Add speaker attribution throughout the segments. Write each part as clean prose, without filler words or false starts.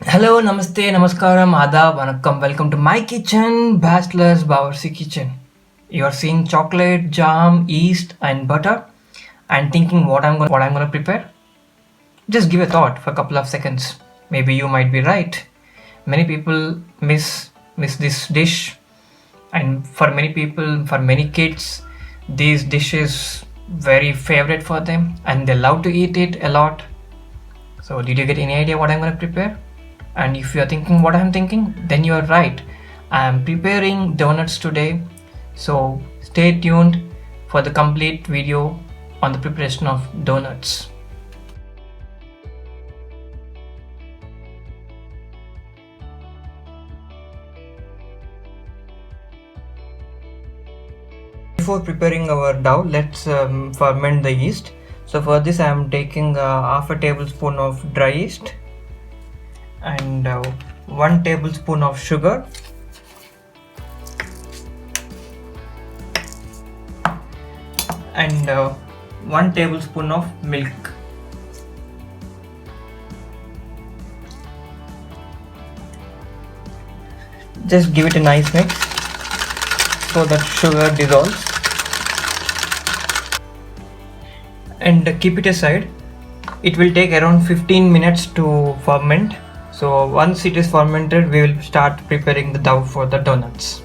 Speaker 1: Hello, namaste, namaskaram, adab, vanakkam. Welcome to my kitchen, Bachelor's Bawarsi Kitchen. You are seeing chocolate, jam, yeast, and butter, and thinking what I'm gonna prepare. Just give a thought for a couple of seconds. Maybe you might be right. Many people miss this dish, and for many people, for many kids, these dishes very favorite for them, and they love to eat it a lot. So, did you get any idea what I'm going to prepare? And if you are thinking what I'm thinking, then you are right. I'm preparing donuts today. So, stay tuned for the complete video on the preparation of donuts. Before preparing our dough, let's ferment the yeast. So, for this, I am taking half a tablespoon of dry yeast and 1 tablespoon of sugar and 1 tablespoon of milk. Just give it a nice mix so that sugar dissolves and keep it aside. It will take around 15 minutes to ferment. So once it is fermented, we will start preparing the dough for the donuts.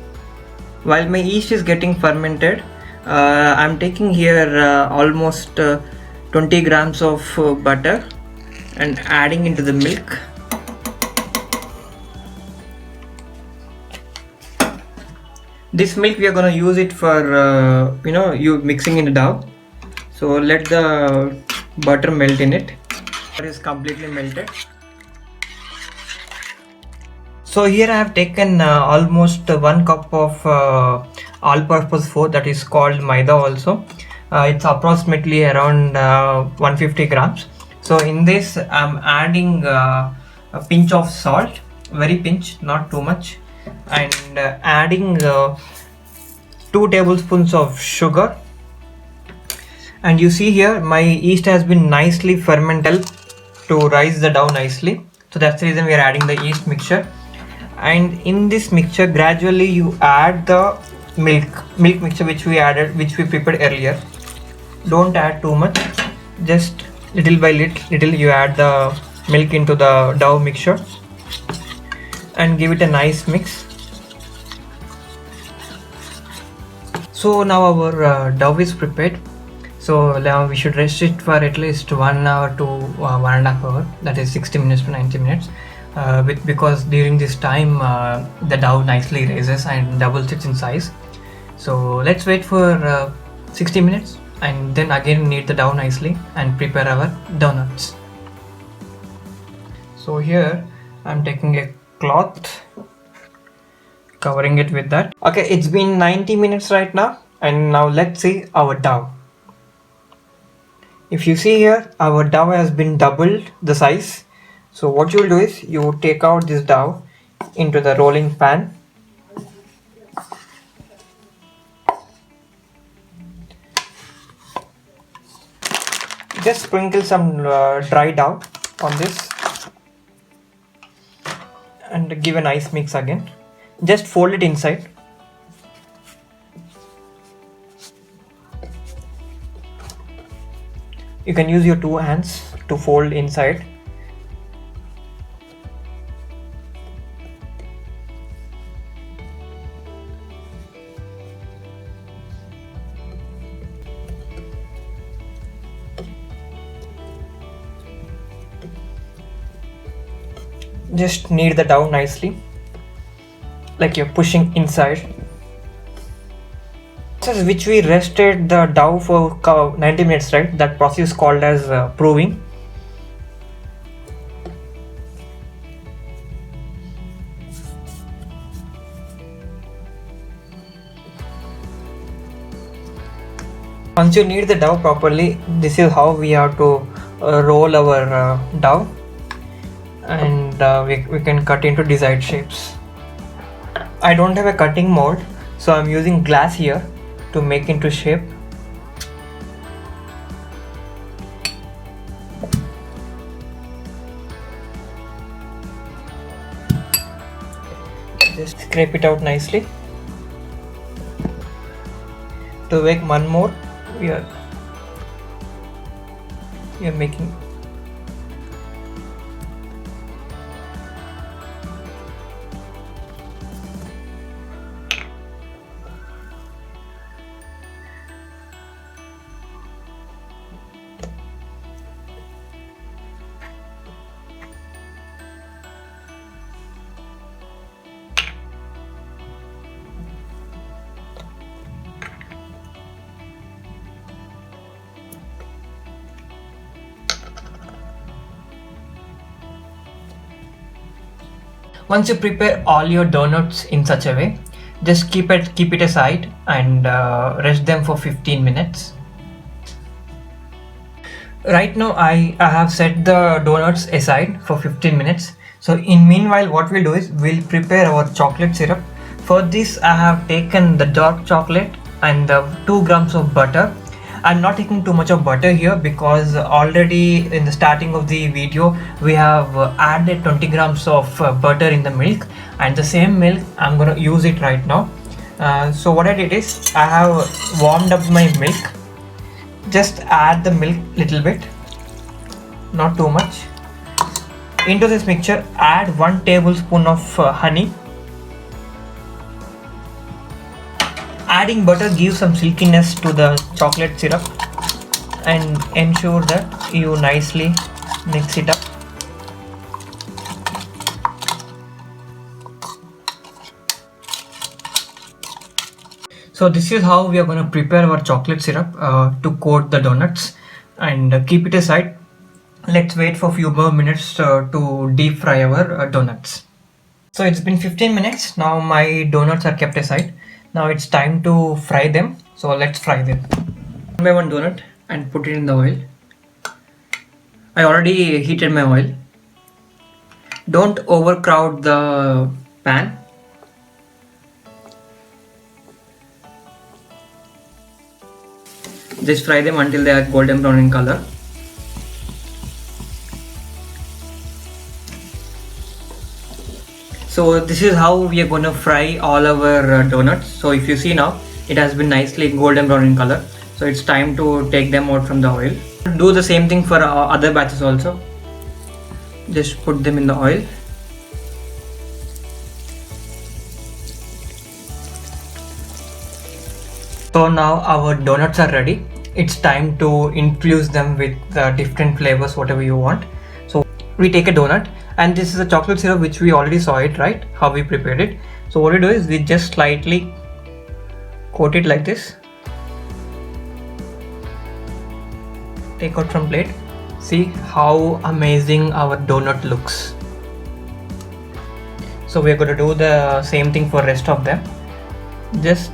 Speaker 1: While my yeast is getting fermented, I'm taking here almost 20 grams of butter and adding into the milk. This milk we are going to use it for you mixing in the dough. So let the butter melt in it. It is completely melted. So here I have taken almost 1 cup of all-purpose flour, that is called maida also. It's approximately around 150 grams. So in this I'm adding a pinch of salt, very pinch, not too much, and adding 2 tablespoons of sugar. And you see here my yeast has been nicely fermented to rise the dough nicely. So that's the reason we are adding the yeast mixture. And in this mixture, gradually you add the milk mixture which we prepared earlier. Don't add too much, just little by little you add the milk into the dough mixture and give it a nice mix. So now our dough is prepared. So now we should rest it for at least 1 hour to 1.5 hours, that is 60 minutes to 90 minutes. Because during this time the dough nicely rises and doubles its in size. So let's wait for 60 minutes and then again knead the dough nicely and prepare our donuts. So here I'm taking a cloth, covering it with that. Okay, it's been 90 minutes right now, and now let's see our dough. If you see here, our dough has been doubled the size. So what you will do is you take out this dough into the rolling pan. Just sprinkle some dry dough on this and give a nice mix again. Just fold it inside. You can use your 2 hands to fold inside. Just knead the dough nicely, like you're pushing inside. Process which we rested the dough for 90 minutes, right? That process called as proving. Once you knead the dough properly, this is how we have to roll our dough, and we can cut into desired shapes. I don't have a cutting mold, so I'm using glass here to make into shape. just scrape it out nicely. To make one more, we are making. Once you prepare all your donuts in such a way, just keep it aside and rest them for 15 minutes. Right now I have set the donuts aside for 15 minutes. So in meanwhile, what we'll do is we'll prepare our chocolate syrup. For this I have taken the dark chocolate and the 2 grams of butter. I'm not taking too much of butter here because already in the starting of the video we have added 20 grams of butter in the milk, and the same milk I'm gonna use it right now. So what I did is I have warmed up my milk. Just add the milk little bit, not too much. Into this mixture add 1 tablespoon of honey. Adding butter gives some silkiness to the chocolate syrup and ensure that you nicely mix it up. So this is how we are going to prepare our chocolate syrup to coat the donuts, and keep it aside. Let's wait for a few more minutes to deep fry our donuts. So it's been 15 minutes. Now my donuts are kept aside. Now it's time to fry them. So let's fry them. One by one donut and put it in the oil. I already heated my oil. Don't overcrowd the pan. Just fry them until they are golden brown in color. So this is how we are going to fry all our donuts. So if you see now, it has been nicely golden brown in color. So it's time to take them out from the oil. Do the same thing for other batches also. Just put them in the oil. So now our donuts are ready. It's time to infuse them with different flavors, whatever you want. So we take a donut, and this is a chocolate syrup which we already saw it, right? How we prepared it. So what we do is we just slightly coat it like this. Take out from plate. See how amazing our donut looks. So we are going to do the same thing for rest of them. Just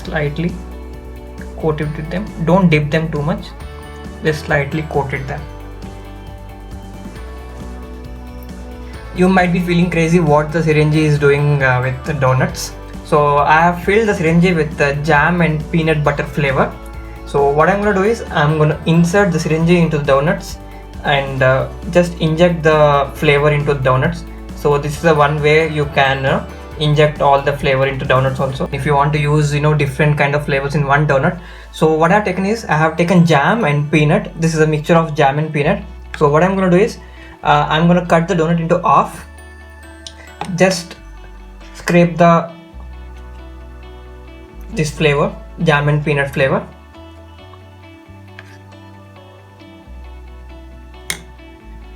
Speaker 1: slightly coat it with them. Don't dip them too much. Just slightly coat it them. You might be feeling crazy what the syringe is doing with the donuts. So I have filled the syringe with the jam and peanut butter flavor. So what I'm going to do is I'm going to insert the syringe into the donuts and just inject the flavor into the donuts. So this is the one way you can inject all the flavor into donuts also. If you want to use different kind of flavors in one donut. So what I've taken is I have taken jam and peanut. This is a mixture of jam and peanut. So what I'm going to do is I'm going to cut the donut into half. Just scrape this flavor, jam and peanut flavor.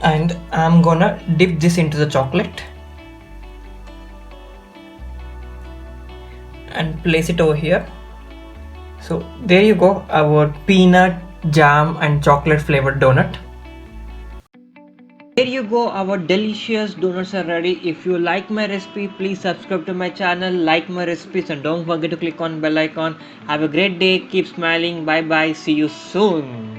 Speaker 1: And I'm gonna dip this into the chocolate and place it over here. So there you go, our peanut, jam and chocolate flavored donut. There you go, our delicious donuts are ready. If you like my recipe, please subscribe to my channel, like my recipes, and don't forget to click on bell icon. Have a great day, keep smiling, bye bye, see you soon.